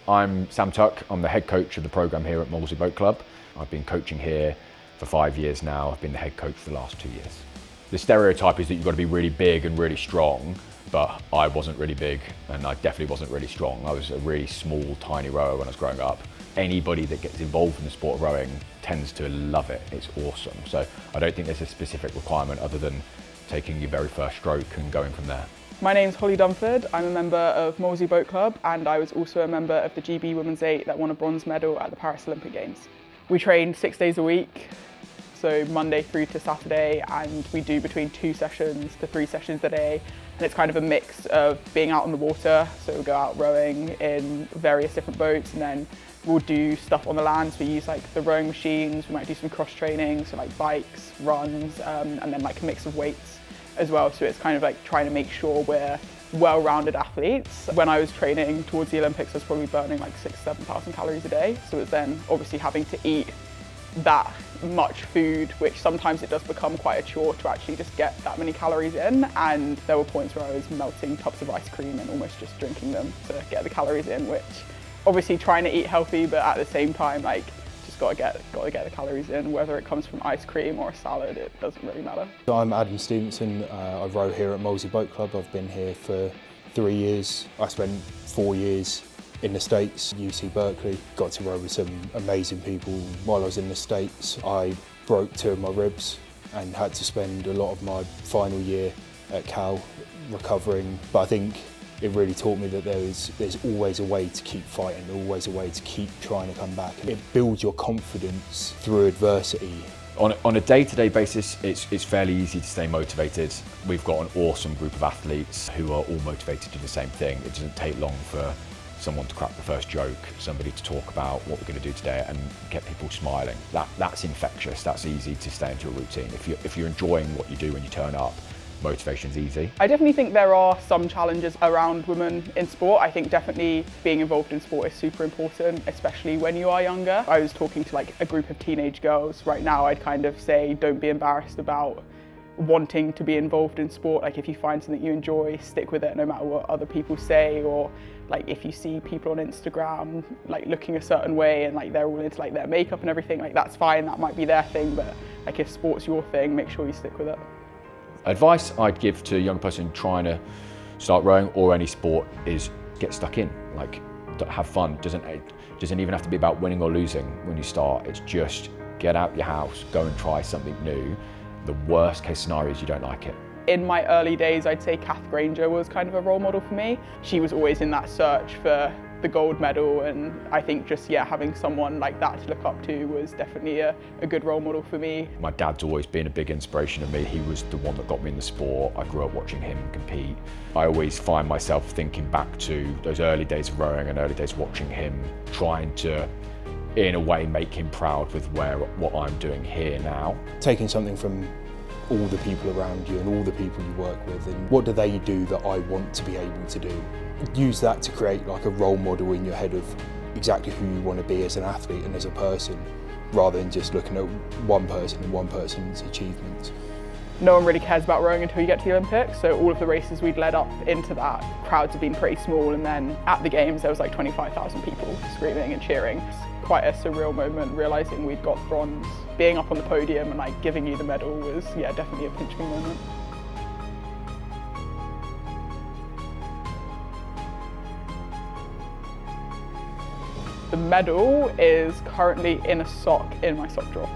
I'm Sam Tuck. I'm the head coach of the programme here at Molesey Boats Club. I've been coaching here for 5 years now. I've been the head coach for the last 2 years. The stereotype is that you've got to be really big and really strong, but I wasn't really big and I definitely wasn't really strong. I was a really small, tiny rower when I was growing up. Anybody that gets involved in the sport of rowing tends to love it. It's awesome. So I don't think there's a specific requirement other than taking your very first stroke and going from there. My name's Holly Dunford. I'm a member of Molesey Boats Club and I was also a member of the GB Women's 8 that won a bronze medal at the Paris Olympic Games. We train 6 days a week, so Monday through to Saturday, and we do between 2 sessions to 3 sessions a day. And it's kind of a mix of being out on the water, so we'll go out rowing in various different boats, and then we'll do stuff on the land. So we use like the rowing machines, we might do some cross training, so like bikes, runs, and then like a mix of weights as well. So it's kind of like trying to make sure we're well-rounded athletes. When I was training towards the Olympics, I was probably burning like 6,000–7,000 calories a day. So it's then obviously having to eat that much food, which sometimes it does become quite a chore to actually just get that many calories in. And there were points where I was melting tubs of ice cream and almost just drinking them to get the calories in, which obviously trying to eat healthy, but at the same time, like, just gotta get the calories in, whether it comes from ice cream or a salad, it doesn't really matter. I'm Stephenson. I row here at Molesey Boats Club. I've been here for 3 years. I spent 4 years in the States, UC Berkeley. Got to row with some amazing people. While I was in the States, I broke 2 of my ribs and had to spend a lot of my final year at Cal recovering. But I think it really taught me that there's always a way to keep fighting, always a way to keep trying to come back. It builds your confidence through adversity. On a day-to-day basis, it's fairly easy to stay motivated. We've got an awesome group of athletes who are all motivated to do the same thing. It doesn't take long for someone to crack the first joke, somebody to talk about what we're going to do today and get people smiling. That's infectious, that's easy to stay into a routine. If you're enjoying what you do when you turn up, motivation's easy. I definitely think there are some challenges around women in sport. I think definitely being involved in sport is super important, especially when you are younger. I was talking to like a group of teenage girls. Right now I'd kind of say don't be embarrassed about wanting to be involved in sport. Like if you find something you enjoy, stick with it no matter what other people say, or like if you see people on Instagram like looking a certain way and like they're all into like their makeup and everything, like that's fine, that might be their thing, but like if sport's your thing, make sure you stick with it. Advice I'd give to a young person trying to start rowing or any sport is get stuck in, like have fun. It doesn't even have to be about winning or losing when you start. It's just get out your house, go and try something new. The worst case scenario is you don't like it. In my early days, I'd say Kath Granger was kind of a role model for me. She was always in that search for the gold medal, and I think just having someone like that to look up to was definitely a good role model for me. My dad's always been a big inspiration of me. He was the one that got me in the sport. I grew up watching him compete. I always find myself thinking back to those early days of rowing and early days watching him, trying to in a way make him proud with what I'm doing here now. Taking something from all the people around you and all the people you work with, and what do they do that I want to be able to do? Use that to create like a role model in your head of exactly who you want to be as an athlete and as a person, rather than just looking at one person and one person's achievements. No one really cares about rowing until you get to the Olympics, so all of the races we'd led up into that, crowds have been pretty small, and then at the Games there was like 25,000 people screaming and cheering. It's quite a surreal moment, realising we'd got bronze. Being up on the podium and like giving you the medal was definitely a pinch me moment. The medal is currently in a sock in my sock drawer.